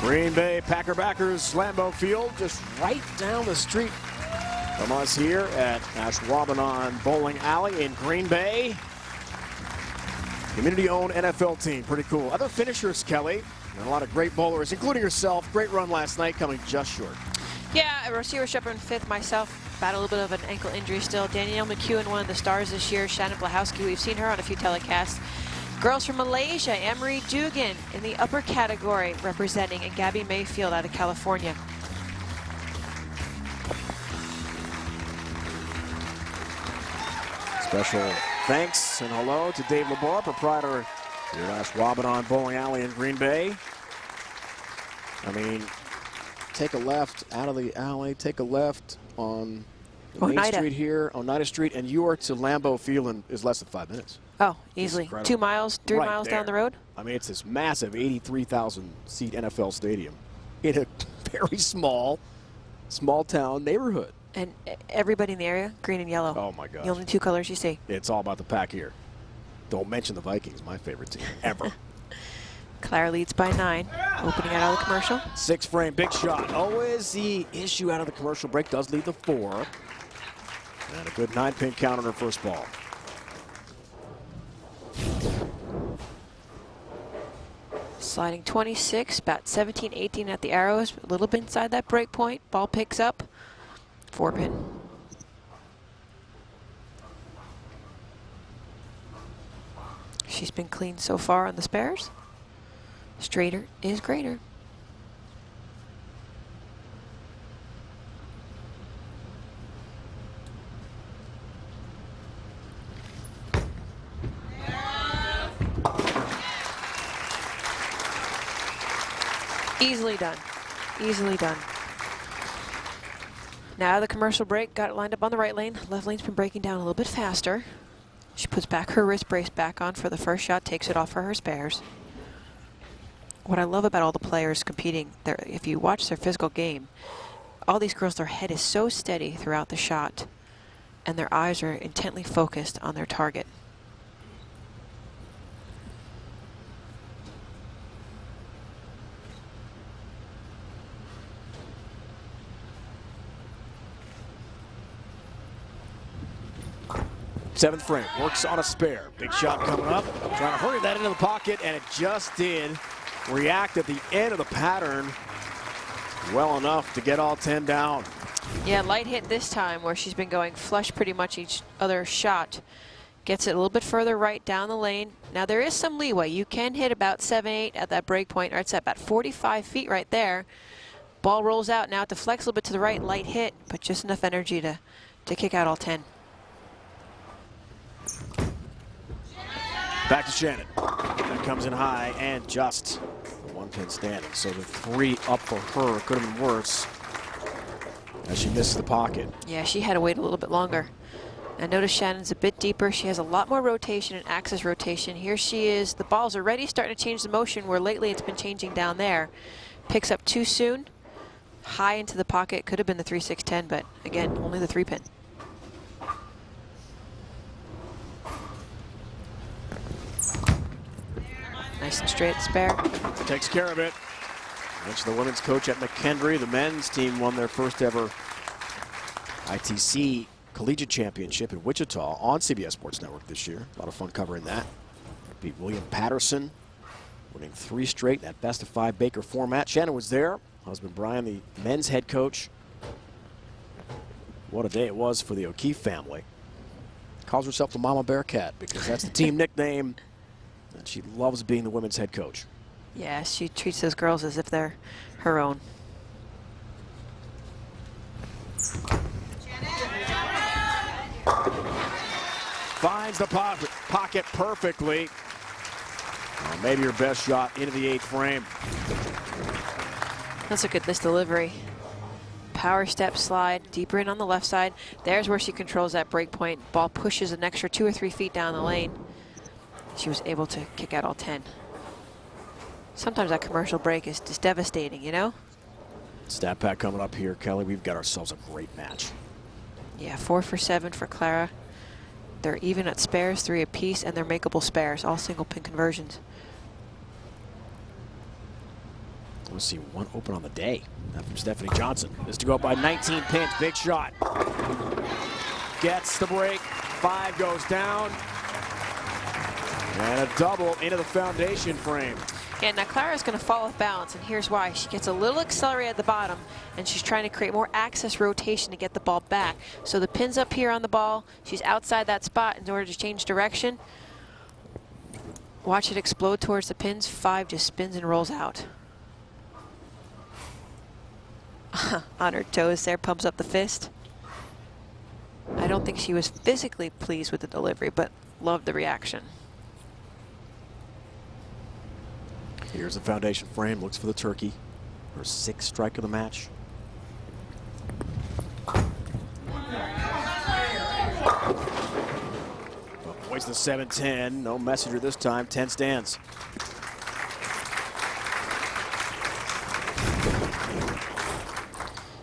Green Bay Packer backers, Lambeau Field, just right down the street from us here at Ashwaubenon Bowling Alley in Green Bay. Community-owned NFL team, pretty cool. Other finishers, Kelly, and a lot of great bowlers, including yourself. Great run last night, coming just short. Yeah, receiver Shepard fifth, myself. Battled a little bit of an ankle injury still. Danielle McEwen, one of the stars this year. Shannon Blahowski, we've seen her on a few telecasts. Girls from Malaysia, Emery Dugan in the upper category representing, and Gabby Mayfield out of California. Special thanks and hello to Dave LeBar, proprietor here at Ashwaubenon Bowling Alley in Green Bay. I mean, take a left out of the alley, take a left on Main Street here, Oneida Street, and you are to Lambeau Field is less than 5 minutes. Oh, easily. 2 miles, 3 miles down the road? I mean, it's this massive 83,000 seat NFL stadium in a very small town neighborhood. And everybody in the area, green and yellow. Oh my God. The only 2 colors you see. It's all about the pack here. Don't mention the Vikings, my favorite team ever. Clara leads by 9, opening out of the commercial. 6 frame, big shot. Always the issue out of the commercial break, does lead to 4. And a good 9-pin count on her first ball. Sliding 26, about 17, 18 at the arrows, a little bit inside that break point. Ball picks up, 4-pin. She's been clean so far on the spares. Straighter is greater. Easily done. Easily done. Now the commercial break, got it lined up on the right lane. Left lane's been breaking down a little bit faster. She puts back her wrist brace back on for the first shot, takes it off for her spares. What I love about all the players competing, if you watch their physical game, all these girls, their head is so steady throughout the shot, and their eyes are intently focused on their target. Seventh frame, works on a spare. Big shot coming up. Trying to hurry that into the pocket, and it just did. React at the end of the pattern well enough to get all 10 down. Yeah, light hit this time where she's been going flush pretty much each other shot. Gets it a little bit further right down the lane. Now there is some leeway. You can hit about 7-8 at that break point, or it's at about 45 feet right there. Ball rolls out now to flex a little bit to the right, light hit, but just enough energy to kick out all 10. Back to Shannon. That comes in high and just 1-pin standing. So the 3 up for her could have been worse as she misses the pocket. Yeah, she had to wait a little bit longer. And notice Shannon's a bit deeper. She has a lot more rotation and axis rotation. Here she is. The ball's already starting to change the motion where lately it's been changing down there. Picks up too soon. High into the pocket. Could have been the 3-6-10, but again, only the 3-pin. Nice and straight spare. Takes care of it. Mentioned the women's coach at McKendree. The men's team won their first ever ITC Collegiate Championship in Wichita on CBS Sports Network this year. A lot of fun covering that. Beat William Patterson, winning 3 straight in that best-of-5 Baker format. Shannon was there. Husband Brian, the men's head coach. What a day it was for the O'Keefe family. Calls herself the Mama Bearcat because that's the team nickname. And she loves being the women's head coach. Yeah, she treats those girls as if they're her own. Finds the pocket perfectly. Maybe her best shot into the 8th frame. Let's look at this delivery. Power step slide, deeper in on the left side. There's where she controls that break point. Ball pushes an extra 2 or 3 feet down the lane. She was able to kick out all 10. Sometimes that commercial break is just devastating, you know? Stat pack coming up here, Kelly. We've got ourselves a great match. Yeah, 4 for 7 for Clara. They're even at spares, 3 apiece, and they're makeable spares, all single pin conversions. We'll see one open on the day. That from Stephanie Johnson. This to go up by 19 pins. Big shot. Gets the break. 5 goes down. And a double into the foundation frame. Yeah, now Clara's going to fall off balance, and here's why. She gets a little accelerated at the bottom, and she's trying to create more axis rotation to get the ball back. So the pin's up here on the ball. She's outside that spot in order to change direction. Watch it explode towards the pins. 5 just spins and rolls out. On her toes there, pumps up the fist. I don't think she was physically pleased with the delivery, but loved the reaction. Here's the foundation frame, looks for the turkey. Her 6th strike of the match. Avoids the 7-10, no messenger this time, 10 stands.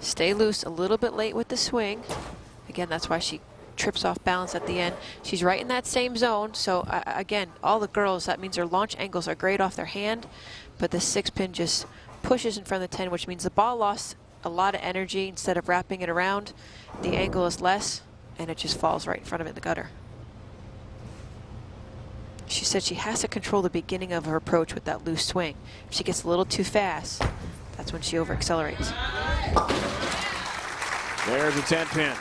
Stay loose a little bit late with the swing. Again, that's why she trips off balance at the end. She's right in that same zone. So again, all the girls, that means their launch angles are great off their hand, but the 6-pin just pushes in front of the 10, which means the ball lost a lot of energy. Instead of wrapping it around, the angle is less, and it just falls right in front of it in the gutter. She said she has to control the beginning of her approach with that loose swing. If she gets a little too fast, that's when she over accelerates. There's a 10-pin.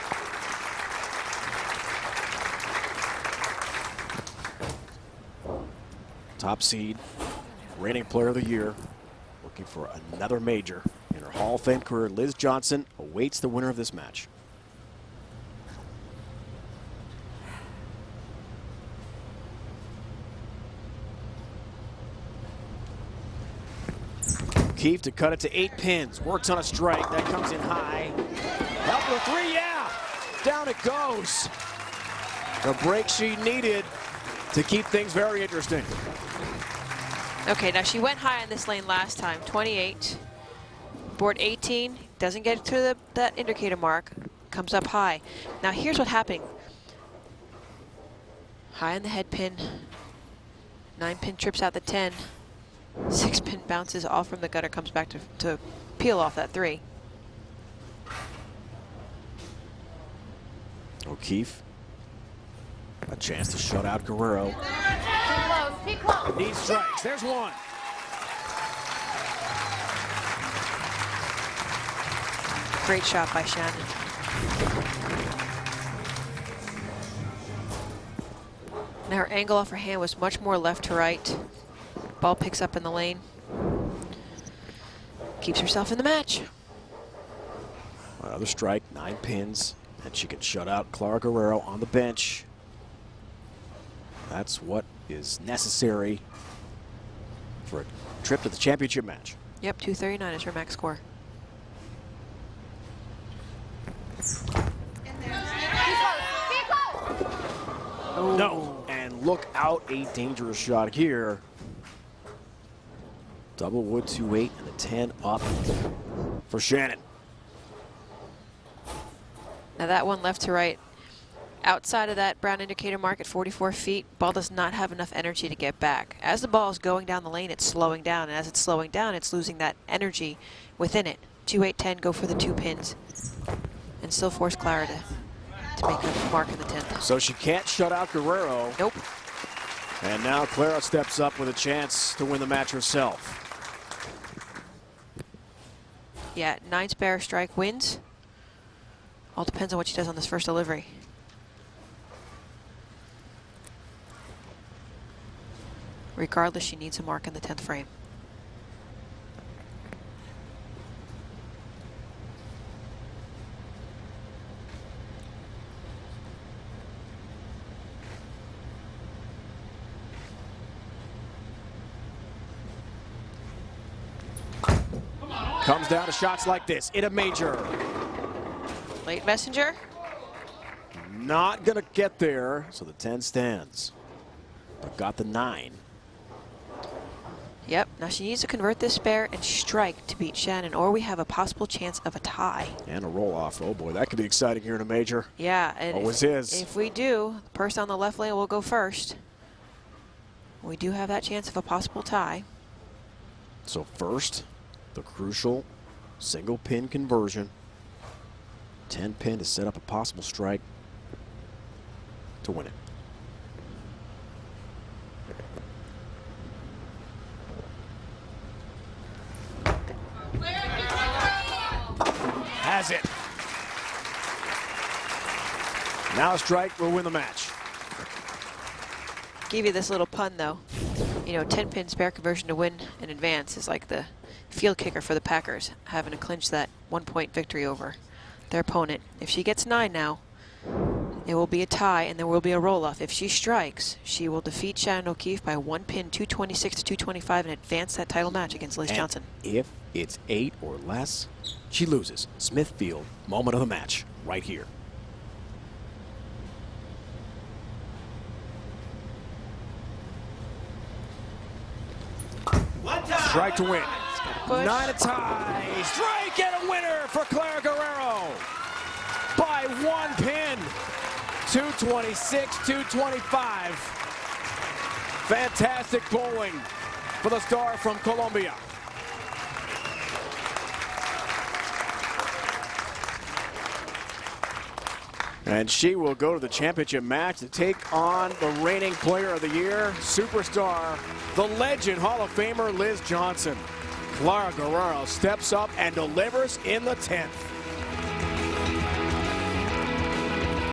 Top seed, reigning player of the year, looking for another major in her Hall of Fame career. Liz Johnson awaits the winner of this match. Keefe to cut it to 8 pins, works on a strike, that comes in high. Up for 3, yeah! Down it goes. The break she needed to keep things very interesting. Okay, now she went high on this lane last time, 28. Board 18, doesn't get to that indicator mark, comes up high. Now here's what happened. High on the head pin, 9-pin trips out the 10, 6-pin bounces off from the gutter, comes back to peel off that 3. O'Keefe, a chance to shut out Guerrero. Be close. Needs strikes, there's 1. Great shot by Shannon. Now her angle off her hand was much more left to right. Ball picks up in the lane. Keeps herself in the match. Another strike, 9 pins, and she can shut out Clara Guerrero on the bench. That's what is necessary for a trip to the championship match. Yep, 239 is her max score. Oh. No, and look out, a dangerous shot here. Double wood 2-8 and the 10 up for Shannon. Now that one left to right. Outside of that brown indicator mark at 44 feet, ball does not have enough energy to get back. As the ball is going down the lane, it's slowing down, and as it's slowing down, it's losing that energy within it. 2, 8, 10, go for the 2 pins, and still force Clara to make a mark in the 10th. So she can't shut out Guerrero. Nope. And now Clara steps up with a chance to win the match herself. Yeah, 9 spare strike wins. All depends on what she does on this first delivery. Regardless, she needs a mark in the 10th frame. Comes down to shots like this in a major. Late messenger. Not gonna get there, so the 10 stands. But got the 9. Yep, now she needs to convert this spare and strike to beat Shannon, or we have a possible chance of a tie. And a roll off. Oh boy, that could be exciting here in a major. Yeah, and Always is. if we do, the person on the left lane will go first. We do have that chance of a possible tie. So first, The crucial single pin conversion. 10 pin to set up a possible strike to win it. Has it. Now a strike will win the match. Give you this little pun though. You know, 10 pin spare conversion to win in advance is like the field kicker for the Packers, having to clinch that 1-point victory over their opponent. If she gets 9 now, it will be a tie and there will be a roll-off. If she strikes, she will defeat Shannon O'Keefe by 1 pin, 226 to 225, and advance that title match against Liz Johnson. If it's 8 or less, she loses. Smithfield, moment of the match, right here. Strike to win. 9 to tie. Strike and a winner for Clara Guerrero by 1 pin. 226, 225. Fantastic bowling for the star from Colombia. And she will go to the championship match to take on the reigning player of the year, superstar, the legend, Hall of Famer Liz Johnson. Clara Guerrero steps up and delivers in the 10th.